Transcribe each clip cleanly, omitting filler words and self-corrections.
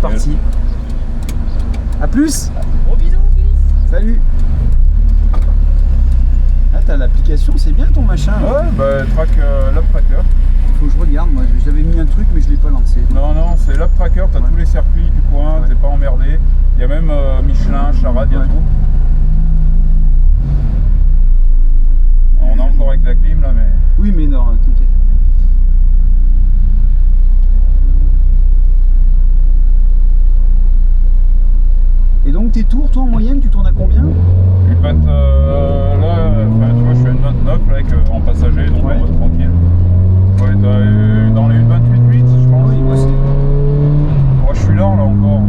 parti. A plus. Gros bisous, fils. Salut. Ah, t'as l'application, c'est bien ton machin. Ouais, bah l'app tracker. Faut que je regarde, moi j'avais mis un truc mais je l'ai pas lancé. Non, c'est l'app tracker, t'as tous les circuits du coin, t'es pas emmerdé. Il y a même Michelin, Charade, il y a tout. On est encore avec la clim là, mais. Oui, mais non, t'inquiète. Et donc tes tours, toi en moyenne, tu tournes à combien? Une 20, là, tu vois, je suis à une 29 là, en passager, donc en mode tranquille. Ouais, dans les 28,8 je pense. Oui, moi c'est. Moi je suis lent là encore,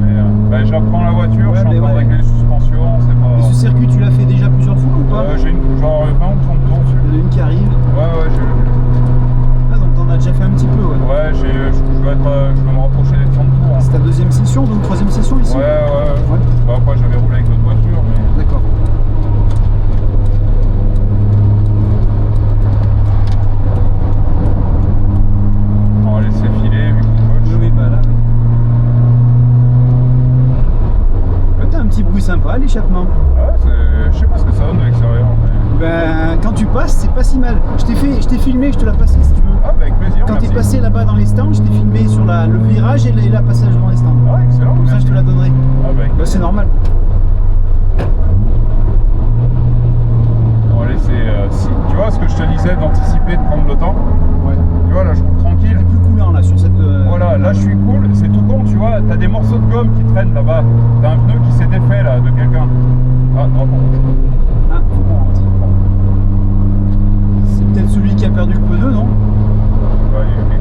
mais j'apprends la voiture, je suis en train de régler les suspensions, c'est pas. Et ce circuit, tu l'as fait déjà plusieurs fois ou pas? J'ai genre 20 ou 30 tours dessus. Il y en a une qui arrive. Ouais, j'ai. Ah, donc t'en as déjà fait un petit peu, ouais. Ouais, je dois me rapprocher des 30 tours. Hein. C'est ta deuxième session, donc troisième session ici? Ouais. Bah, après j'avais roulé avec d'autres voitures, mais. D'accord. On va laisser filer vu qu'il coach. Oui, bah là. T'as un petit bruit sympa, l'échappement. Ouais, je sais pas ce que ça donne de l'extérieur. Mais... Ben, quand tu passes, c'est pas si mal. Je t'ai filmé, je te l'ai passé si tu veux. Ah, bah avec plaisir. Quand t'es merci. passé là-bas dans les stands, je t'ai filmé sur le virage et la passage dans les stands. Ah, excellent. Comme ça, merci. je te la donnerai. Ah, bah, Bah, c'est normal. on va laisser. Tu vois ce que je te disais d'anticiper, de prendre le temps. Ouais. Tu vois, là je roule tranquille. T'es plus coulant là sur cette. Voilà, là je suis cool, c'est tout con, tu vois, t'as des morceaux de gomme qui traînent là-bas, t'as un pneu qui s'est défait là de quelqu'un. Ah, non, bon. Ah, faut qu'on rentre. C'est peut-être celui qui a perdu le pneu, non? Ouais, ok.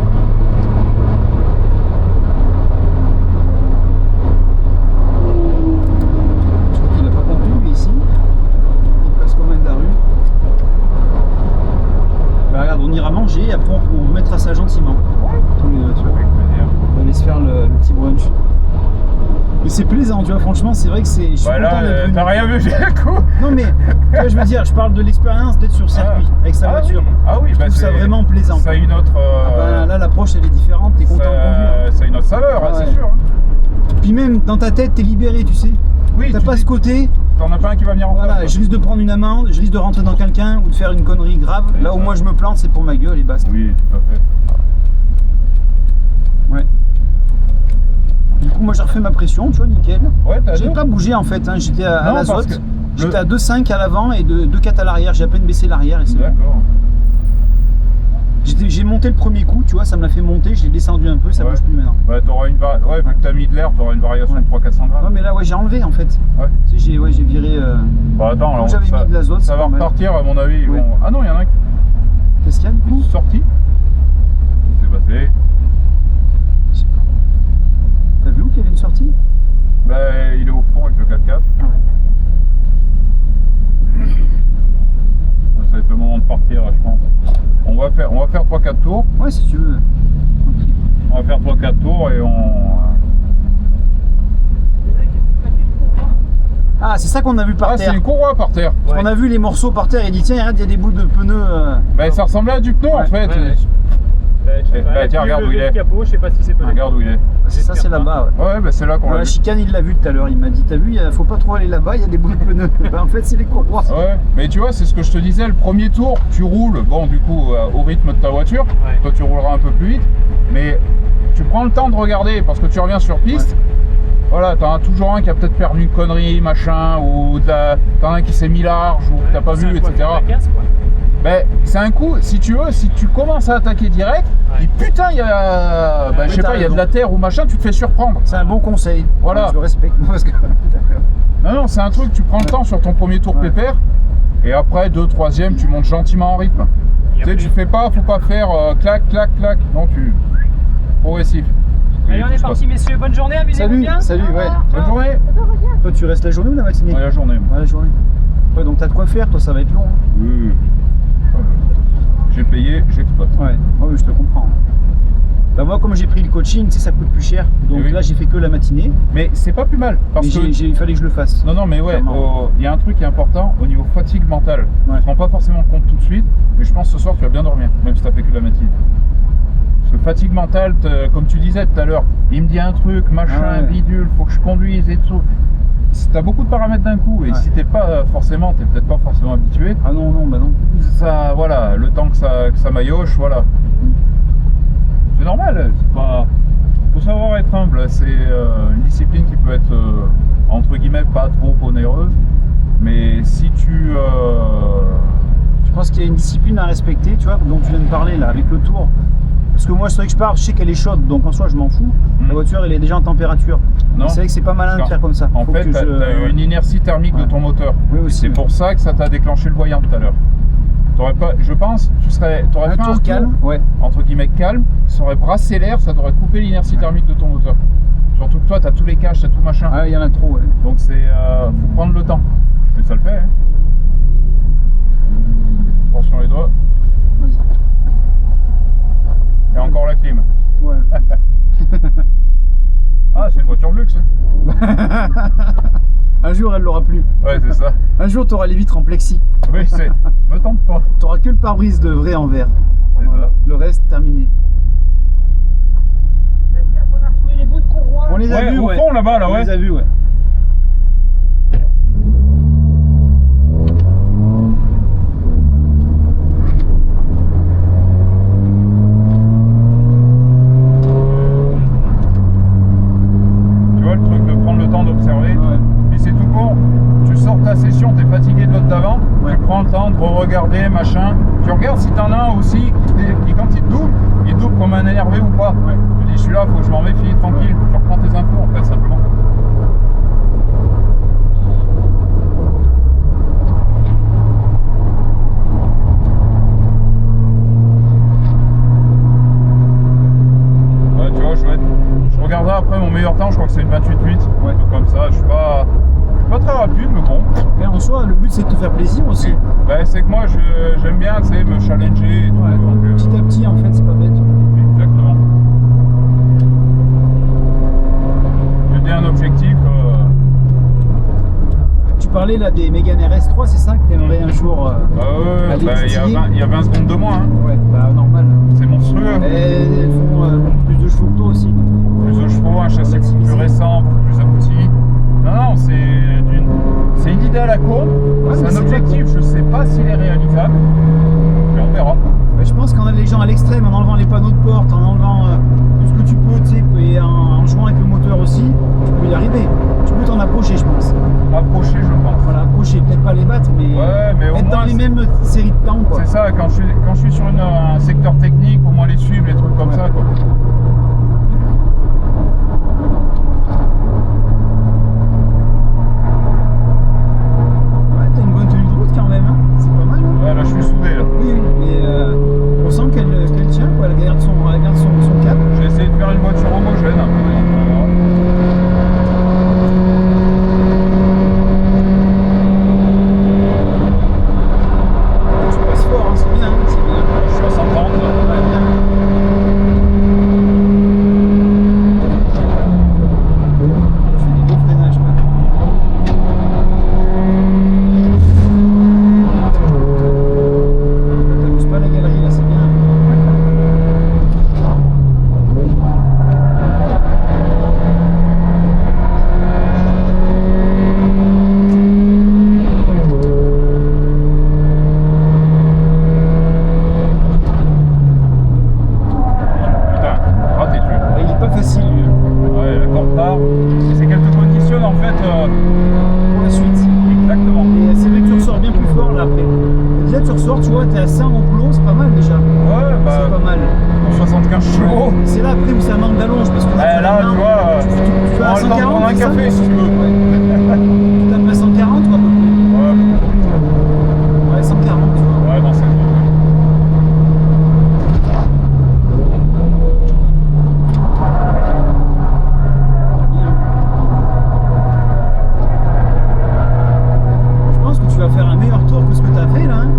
Je crois qu'il a pas compris, mais ici, il passe quand même de la rue. Bah regarde, on ira manger et après on remettra ça gentiment. Tous les deux, tu vois. Avec plaisir. On va aller se faire le petit brunch. Mais c'est plaisant, tu vois, franchement, c'est vrai que c'est. Je suis Bah content là, d'être venu. t'as rien vu, j'ai le coup. Non mais, tu vois, je veux dire, je parle de l'expérience d'être sur circuit avec sa voiture. Oui. Ah oui, Je bah trouve ça vraiment plaisant. Ça a une autre. Ah bah, là, l'approche elle est différente, t'es content de conduire. Ça a une autre saveur, Ah hein, ouais. c'est sûr. Puis même dans ta tête, t'es libéré, tu sais. Oui, T'as tu pas dis- ce côté, T'en as pas un qui va venir en voilà, face. je risque de prendre une amende, je risque de rentrer dans quelqu'un ou de faire une connerie grave. Là où moi je me plante, c'est pour ma gueule et basta. Oui, tout à fait. Ouais. Du coup, moi j'ai refait ma pression, tu vois, nickel. Ouais, t'as J'ai deux. pas bougé en fait, hein. J'étais à Non, parce l'azote. que J'étais à 2,5 à l'avant et 2,4 à l'arrière. J'ai à peine baissé l'arrière et c'est bon. D'accord. J'ai monté le premier coup, tu vois, ça me l'a fait monter, je l'ai descendu un peu, ça Ouais. bouge plus maintenant. Bah, t'auras une variation. Ouais, vu que t'as mis de l'air, t'auras une variation de 300-400 grammes. Ouais, mais là, ouais, j'ai enlevé en fait. Ouais. Tu sais, j'ai viré. Bah, attends, alors. j'avais mis de l'azote, Ça c'est va pas mal. repartir, à mon avis. Ils Ouais. vont... Ah non, il y en a un qui Qu'est-ce qu'il y a du coup? est sorti. C'est passé. Je sais pas. T'as vu où qu'il y avait une sortie? Bah, il est au fond avec le 4x4. Ah ouais. Ça va être le moment de partir, je pense. On va faire 3-4 tours. Ouais, si tu veux. Ok. On va faire 3-4 tours et on. Ah, c'est ça qu'on a vu par Ah, terre. c'est une courroie par terre. Parce qu'on a vu les morceaux par terre et il dit tiens, regarde, il y a des bouts de pneus. Bah, ça ressemblait à du pneu en fait. Bah, tiens, regarde où il est. Capot, je sais pas si c'est pas. Regarde où il est. C'est ça, c'est là-bas. Ouais. Ouais, bah c'est là qu'on Dans l'a la vu. chicane, il l'a vu tout à l'heure. Il m'a dit t'as vu, faut pas trop aller là-bas, il y a des bouts de pneus. Bah, en fait, c'est les courroies. Ouais, mais tu vois, c'est ce que je te disais, le premier tour, tu roules, bon, du coup, au rythme de ta voiture, Ouais. toi tu rouleras un peu plus vite, mais tu prends le temps de regarder parce que tu reviens sur piste. Voilà, t'en as toujours un qui a peut-être perdu une connerie, machin, ou t'en as un qui s'est mis large, ou que t'as pas vu, etc. Ben, c'est un coup, si tu veux, si tu commences à attaquer direct, Ouais. et putain, il y a, ben, Ouais, je sais t'as pas, il y a de raison. la terre ou machin, tu te fais surprendre. C'est un bon conseil. Voilà. Je le respecte. Parce que... Non, c'est un truc, tu prends le temps sur ton premier tour Ouais. pépère, et après, 2, 3e, tu montes gentiment en rythme. Tu sais, tu fais pas, faut pas faire clac, clac, clac. Non, tu. Progressif. Allez, on est parti, messieurs. Bonne journée, amusez-vous Salut, bien. salut, ouais. Bonne journée. Toi, tu restes la journée ou la matinée? Ouais, la journée. Ouais, la journée. Ouais, donc t'as de quoi faire, toi, ça va être long. Hein. Oui. J'ai payé, j'exploite. Ouais, mais je te comprends. Bah, moi, comme j'ai pris le coaching, tu sais, ça coûte plus cher. Donc Oui. là, j'ai fait que la matinée. Mais c'est pas plus mal. Parce Mais que. il fallait que je le fasse. Non, mais ouais, Clairement. il y a un truc qui est important au niveau fatigue mentale. Ouais. Tu te rends pas forcément compte tout de suite, mais je pense que ce soir tu vas bien dormir, même si tu as fait que la matinée. Parce que fatigue mentale, comme tu disais tout à l'heure, il me dit un truc, machin, bidule, faut que je conduise et tout. T'as beaucoup de paramètres d'un coup, et si t'es pas forcément, t'es peut-être pas forcément habitué. Ah non, non, bah non. Ça, voilà, le temps que ça maillotche, voilà. C'est normal, c'est pas. Faut savoir être humble, c'est une discipline qui peut être entre guillemets pas trop onéreuse, mais si tu. Je pense qu'il y a une discipline à respecter, tu vois, dont tu viens de parler là, avec le tour. Parce que moi, c'est vrai que je pars, je sais qu'elle est chaude, donc en soi, je m'en fous. La voiture, elle est déjà en température. C'est vrai que c'est pas malin de faire comme ça. En fait, tu as eu une inertie thermique de ton moteur. Oui, aussi. C'est pour ça que ça t'a déclenché le voyant tout à l'heure. T'aurais pas, je pense, t'aurais fait un tour calme, entre guillemets calme, ça aurait brassé l'air, ça t'aurait coupé l'inertie thermique de ton moteur. Surtout que toi, tu as tous les caches, tu as tout machin. Ah, il y en a trop, Donc c'est, faut prendre le temps. Mais ça le fait, hein. Attention les doigts. Et encore la clim. Ouais. Ah, c'est une voiture de luxe. Hein. Un jour, elle l'aura plus. Ouais, c'est ça. Un jour, tu auras les vitres en plexi. Oui, c'est. Me tente pas. Tu n'auras que le pare-brise de vrai en verre. Voilà. Le reste, terminé. On a retrouvé les bouts de courroie. On les a vus, au fond là-bas, là, On les a vus, ouais. Regarder, machin. Tu regardes si t'en as un aussi qui quand il double comme un énervé ou pas. Tu dis celui-là, faut que je m'en méfie, tranquille. Tu reprends tes infos en fait, simplement. Ouais, tu vois, je regarderai après mon meilleur temps, je crois que c'est une 28.8. Ouais. Donc comme ça, je suis pas très rapide, mais bon. Mais en soi, le but c'est de te faire plaisir aussi. Bah, c'est que moi j'aime bien me challenger et tout, donc, petit à petit en fait, c'est pas bête. Exactement. Je dis un objectif. Tu parlais là des Mégane RS3, c'est ça que t'aimerais un jour il y a 20 secondes de moins. Hein. Ouais, bah normal. C'est monstrueux. Elles font plus de chevaux que toi aussi. Plus de chevaux, un châssis plus récent, plus abouti. Non, c'est une idée à la con, c'est un objectif, je sais pas s'il est réalisable, mais on verra. Mais je pense qu'en allégeant à l'extrême, en enlevant les panneaux de porte, en enlevant tout ce que tu peux, tu sais, et en jouant avec le moteur aussi, tu peux y arriver. Tu peux t'en approcher, je pense. Approcher, je pense. Voilà, approcher, peut-être pas les battre, mais, être dans les mêmes séries de temps, quoi. C'est ça, quand je suis sur un secteur technique, au moins les suivre, les trucs comme ça, quoi. Là, je suis soudé là. Oui, mais on sent qu'elle tient, quoi. Elle garde son cap. J'ai essayé de faire une voiture homogène. Tu passes fort, hein, c'est bien, c'est bien. Je suis à 130. Ouais, bien. Tu fais des beaux freinages, quoi. Tu vois, t'es à 100 au plomb, c'est pas mal déjà. Ouais, bah. C'est pas mal. Pour 75 chevaux. C'est là après où ça manque d'allonge parce que là, tu vois, tu vas à 140. Un café si tu veux. Tu tapes à 140 ou à peu près. Ouais, 140, tu vois. Ouais, dans cette zone. Je pense que tu vas faire un meilleur tour que ce que tu as fait là. Hein.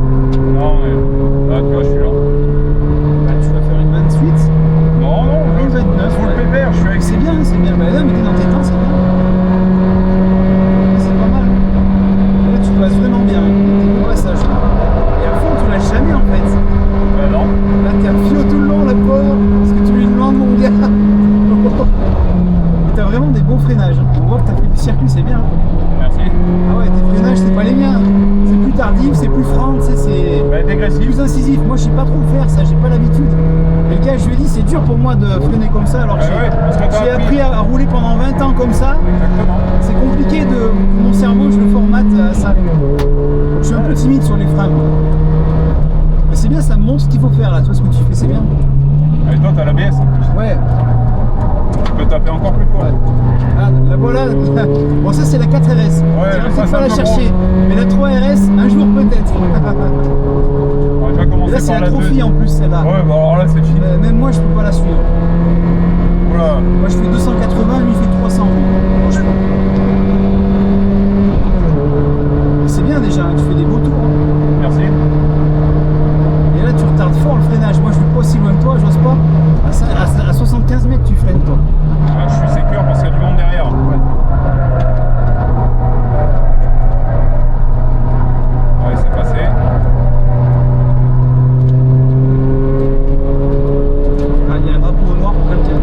Non, mais là, tu vois, je suis là. Bah, tu vas faire une 28. Non, une 29. Faut le pépère, je suis avec. C'est bien, c'est bien. Bah, là, mais t'es dans tes temps, c'est bien. freinage. On voit que tu as fait du circuit, c'est bien. Merci. Ah ouais, tes freinages, c'est pas les miens. C'est plus tardif, c'est plus franc, tu sais, c'est Bah, dégressif. plus incisif. Moi, je sais pas trop le faire, ça, j'ai pas l'habitude. Et le gars, je lui ai dit, c'est dur pour moi de freiner comme ça, alors que Ouais, parce que t'as j'ai appris à rouler pendant 20 ans comme ça. Exactement. C'est compliqué de mon cerveau, je le formate à ça. Je suis un peu timide sur les freins. Mais c'est bien, ça me montre ce qu'il faut faire là. Toi, ce que tu fais, c'est bien. Et toi, t'as l'ABS en plus. Ouais. Tu peux taper encore plus fort. Ouais. Ah, la voilà. Bon, ça, c'est la 4RS. Ouais, Tu mais ça, vas c'est pas un la peu chercher. Mais la 3RS, un jour peut-être. On va déjà Et commencer là, c'est par la la trophy 2. en plus, celle-là. Ouais, bah alors là, c'est fini. Même moi, je peux pas la suivre. Voilà. Moi, je fais 280, lui, il fait 300. Franchement. Et c'est bien déjà, hein, tu fais des beaux tours. Hein. Merci. Et là, tu retardes fort le freinage. Moi, je vais pas aussi loin que toi, j'ose pas. À 75 mètres, tu freines, toi. Ah, je suis sécure parce qu'il y a du monde derrière. Ouais, c'est passé. Ah, il y a un drapeau au noir pour quelqu'un.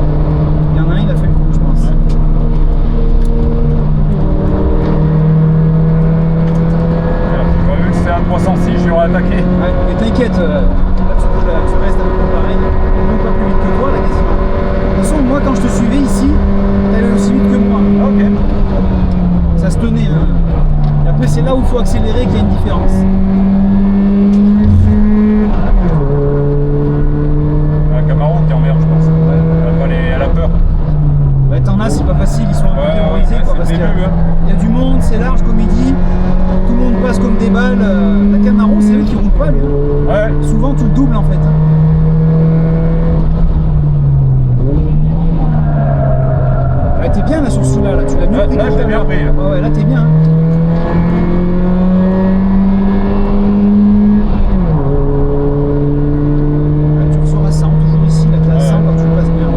Il y en a un, il a fait le coup, je pense. J'aurais vu que c'était un 306, j'aurais attaqué. Ouais, mais t'inquiète, là, tu restes un peu pareil. Donc pas plus vite que toi, là, quasiment. De toute façon, moi, quand je te suivais ici, t'allais aussi vite que moi. Ok. Ça se tenait. Hein. Et après, c'est là où il faut accélérer qu'il y a une différence. La Camaro qui emmerde, je pense. Elle a peur. Bah, t'en as, c'est pas facile, ils sont un peu terrorisés, quoi, c'est parce le qu'il début. Hein. y a du monde, c'est large, comme il dit. Tout le monde passe comme des balles. La Camaro, c'est eux qui roulent pas, lui. Ouais. Souvent, tu le doubles, en fait. Ouais, t'es bien là sur celui-là, là. Tu l'as mieux Là, pris là, que je l'ai tout à bien l'heure. pris, là. Ouais, là, t'es bien. Hein. Ouais, tu ressors à 100, toujours ici, là, t'es à 100 quand tu passes bien.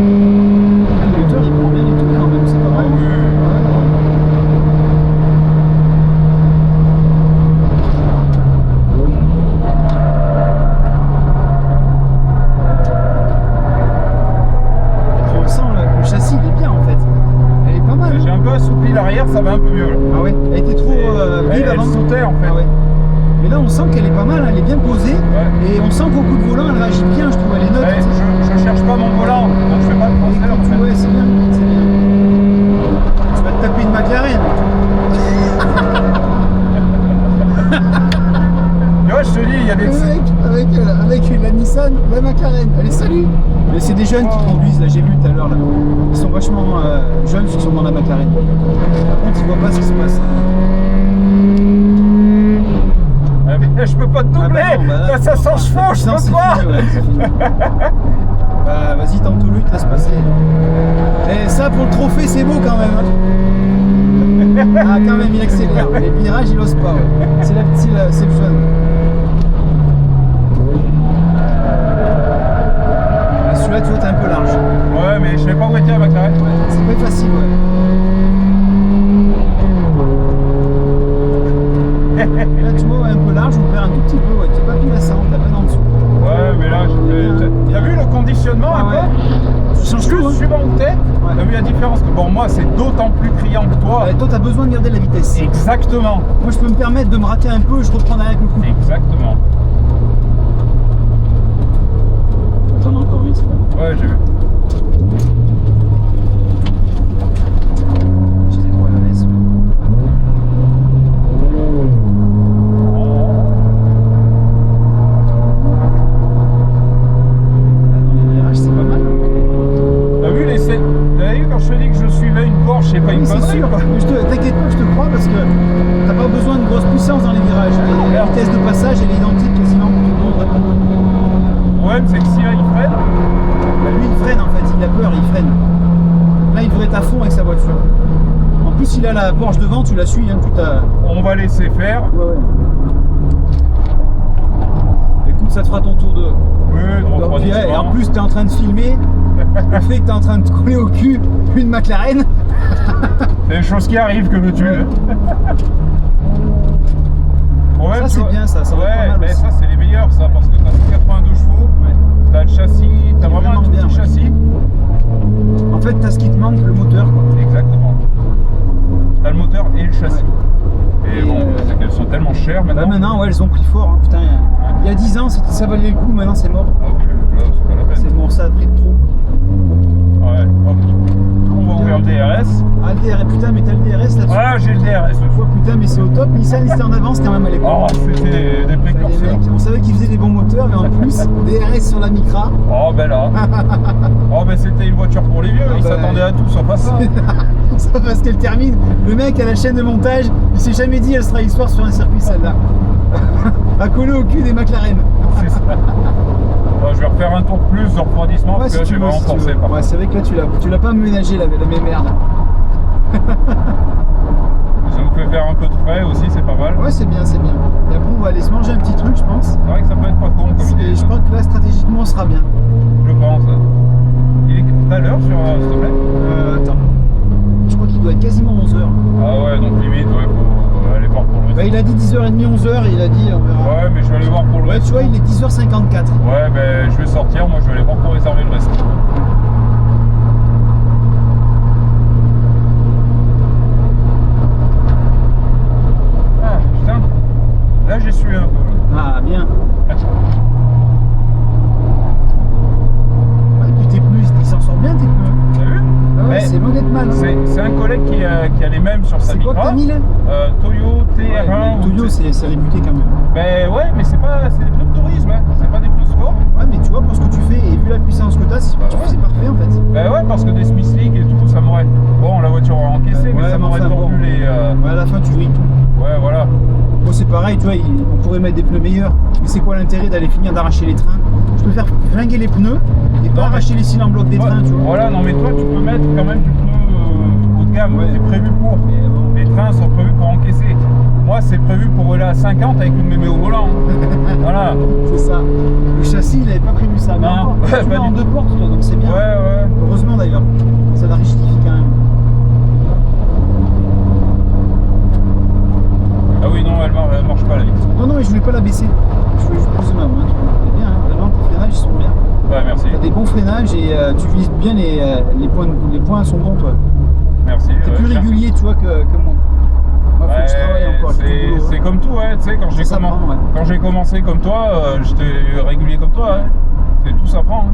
Ah, le moteur, il prend bien les trucs quand même, c'est pas Ah mal. oui. On sent le châssis, il est bien en fait. Elle est pas mal. J'ai Hein. un peu assoupli l'arrière, ça va un peu mieux là. Ah ouais. Elle était trop vive Elle avant. sautait en fait. Ah ouais. Mais là, on sent qu'elle est pas mal. Hein. Elle est bien posée. Ouais. Et on sent qu'au coup de volant, elle réagit bien. Je trouve. Elle est neutre. Ouais, je cherche pas mon volant, donc je fais pas de transfert en fait. Ouais, c'est bien. C'est bien. Tu vas te taper une McLaren. Tu vois, je te dis, il y a des. Avec la Nissan, la McLaren. Allez, salut. Mais c'est des jeunes qui conduisent. Là, j'ai vu tout à l'heure. Là, ils sont vachement jeunes ceux qui sont dans la McLaren. Par contre, ils voient pas ce qui se passe. Je peux pas te doubler, Ah bah non, bah là, ça sent chevaux, je non, peux c'est pas. fini, ouais, c'est fini. Bah vas-y, tente-le, te laisse passer. Et ça pour le trophée, c'est beau quand même. Hein. Ah quand même, il accélère. Les virages, il ose pas. Ouais. C'est la petite, c'est le jeune. Ah, celui-là, tu vois, t'es un peu large. Ouais, mais je sais pas où était la McLaren. Ouais, c'est pas facile, ouais. Là, tu vois, ouais, un peu large, on perd un tout petit peu. Ouais. Tu n'es pas pile à 100, t'as peine en dessous. Ouais, mais là, t'as vu le conditionnement Ah un ouais. peu? Tu changes tout, hein. Suivant où t'es, t'as vu la différence que bon, moi, c'est d'autant plus criant que toi. Toi, t'as besoin de garder la vitesse. Exactement. Moi, je peux me permettre de me rater un peu, je reprends avec le coup. Exactement. T'en as encore une, c'est bon. Ouais, j'ai vu. J'ai des 3RS. Dans les virages, c'est pas mal. T'as vu quand je te dis que je suivais une Porsche, c'est pas une Oui, c'est connerie, sûr. quoi. Mais t'inquiète pas, je te crois parce que t'as pas besoin de grosse puissance dans les virages. La vitesse de passage, elle est identique quasiment pour tout le monde. Le problème, c'est que si là, il freine, Bah, lui, il freine en fait, il a peur, il freine. Là, il devrait être à fond avec sa voiture. En plus, il a la Porsche devant, tu la suis, hein, tout à... on va laisser faire. Ouais, ouais. Écoute, ça te fera ton tour de... Oui, de Et refroidissement. en plus, tu es en train de filmer le fait que tu es en train de te coller au cul une McLaren. C'est des choses qui arrivent, que veux-tu. Ouais. Ouais, Ça, tu c'est vois. bien, ça va être pas Ouais, mal mais aussi. ça, c'est les meilleurs, ça, parce que t'as 180 cher maintenant. Bah maintenant, ouais, elles ont pris fort. Hein, putain, il y a 10 ans, ça valait le coup, maintenant c'est mort. Ah oui, là, c'est pas la peine. C'est mort, ça a pris de trop. Ouais, hop. On va ouvrir le DRS. Ah, le DRS, putain, mais t'as le DRS là-dessus. Ah, j'ai le DRS. Oh, putain, mais c'est au top. Nissan, ils étaient en avance quand même à l'époque. Oh, c'était des Les précurseurs. mecs, on savait qu'ils faisaient des bons moteurs, mais en plus, DRS sur la Micra. Oh, ben là. Oh, ben c'était une voiture pour les vieux. Ils bah, s'attendaient à tout sauf à ça. Ça parce qu'elle termine. Le mec à la chaîne de montage, il s'est jamais dit elle sera histoire sur un circuit celle-là. À coller au cul des McLaren. C'est ça. Bon, je vais refaire un tour de plus de refroidissement Ouais, parce si que là, tu j'ai veux, vraiment si tu forcé. veux. par Ouais, contre. c'est vrai que là tu l'as pas ménagé la merde. Ça nous fait faire un peu de frais aussi, c'est pas mal. Ouais, c'est bien, c'est bien. Et après, on va aller se manger un petit truc, je pense. C'est vrai que ça peut être pas con comme idée. Et je crois que là, stratégiquement, on sera bien. Je pense. Il est tout à l'heure sur s'il te plaît. Attends. Je crois qu'il doit être quasiment 11h. Ah ouais, donc limite, ouais, faut aller voir pour le reste. Bah, il a dit 10h30, 11h, et il a dit, on verra. Ouais, mais je vais aller voir pour le Ouais, reste. tu vois, il est 10h54. Ouais, ben je vais sortir, moi je vais aller voir pour réserver le reste. Ah putain, là j'ai sué un peu. Ah, bien. Et puis tes pneus, il s'en sort bien, tes pneus. T'as vu? Ah ouais, Mais c'est Mogetman. c'est un collègue qui a les mêmes sur sa C'est quoi que Micra. t'as mis là Toyo TR1. Ouais, ou Toyo, c'est réputé quand même. Ben ouais, mais c'est des pneus de tourisme, hein. C'est pas des pneus sport. Ouais, mais tu vois, pour ce que tu fais et vu la puissance que t'as, c'est parfait en fait. Ben ouais, parce que des Smith League et tout, ça m'aurait. Bon, la voiture aurait encaissé, mais Ouais, ça mais m'aurait enfin, tordu bon. les. Ouais, à la fin, tu vrilles tout. Ouais, voilà. Bon, c'est pareil, tu vois, on pourrait mettre des pneus meilleurs. Mais c'est quoi l'intérêt d'aller finir d'arracher les trains? Je peux faire flinguer les pneus et pas Non, arracher les cylindres en bloc des Ouais, trains, tu vois. Voilà, non, mais toi, tu peux mettre quand même du pneu haut de gamme. Ouais. C'est prévu pour. Mais bon. Les trains sont prévus pour encaisser. Moi, c'est prévu pour rouler à 50 avec une mémé au volant. Voilà. C'est ça. Le châssis, il avait pas prévu ça. Mais Non, encore, ouais, tu pas l'as en du deux portes, toi, donc c'est Ouais, bien. ouais. Heureusement d'ailleurs. Ça la rigidifie quand même. Ah oui, non, elle marche pas la vitre. Non, non, mais je voulais pas la baisser. Je voulais juste poser ma main. C'est bien, hein. Vraiment, tes freinages, ils sont bien. Ouais, merci. T'as des bons freinages et tu vises bien les points sont bons, toi. Merci. T'es plus tiens. régulier, tu vois, que moi. Moi, faut que je travaille encore. j'ai du boulot, C'est hein. comme tout, ouais. Tu sais, quand Ça s'apprend, ouais. quand j'ai commencé comme toi, j'étais régulier comme toi. Hein. C'est tout s'apprend. Hein.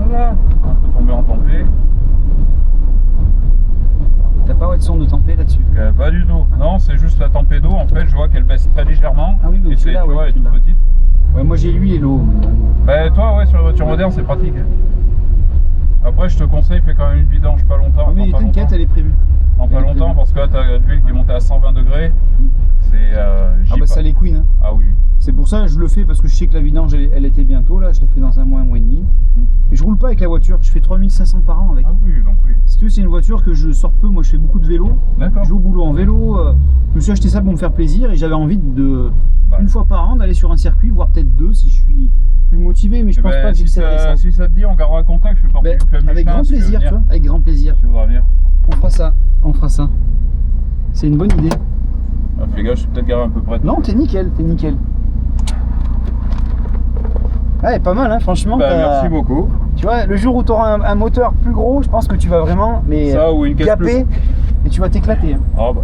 Voilà. On peut tomber en tempête. T'as pas de son de tempête là-dessus. Pas du tout. Non, c'est juste la tempête d'eau. En fait, je vois qu'elle baisse très légèrement. Ah oui, donc et c'est, celui-là, tu ouais, vois, elle est toute celui-là. petite. Ouais, moi j'ai l'huile et l'eau. Bah, toi, ouais, sur la voiture moderne, c'est pratique. Après, je te conseille, fais quand même une vidange pas longtemps. Ah, mais pas t'inquiète, longtemps. elle est prévue. En pas elle est longtemps, prévue. parce que là, t'as de l'huile qui est montée à 120 degrés. C'est. Ah bah ça les couine. Hein. Ah oui. C'est pour ça que je le fais parce que je sais que la vidange elle était bientôt là, je la fais dans un mois et demi. Et je roule pas avec la voiture, je fais 3500 par an avec. Ah oui, donc oui. Si tu veux, c'est une voiture que je sors peu, moi je fais beaucoup de vélo. D'accord. Je vais au boulot en vélo, je me suis acheté ça pour me faire plaisir et j'avais envie de Bah. une fois par an d'aller sur un circuit, voire peut-être deux si je suis plus motivé, mais je pense pas que si j'excéderai ça. si ça te dit, on gardera contact, je fais partie Ben, du club avec Michelin, grand si tu veux plaisir, tu venir. vois, avec grand plaisir. Tu voudras venir. On fera ça. C'est une bonne idée. Ah, fais gaffe, je suis peut-être garé un peu près. Non, t'es nickel, t'es nickel. Ouais, pas mal, hein, franchement. Bah, t'as- merci beaucoup. Tu vois, le jour où tu auras un moteur plus gros, je pense que tu vas vraiment Ça ou une caisse gaper et tu vas t'éclater. Hein. Ah bah.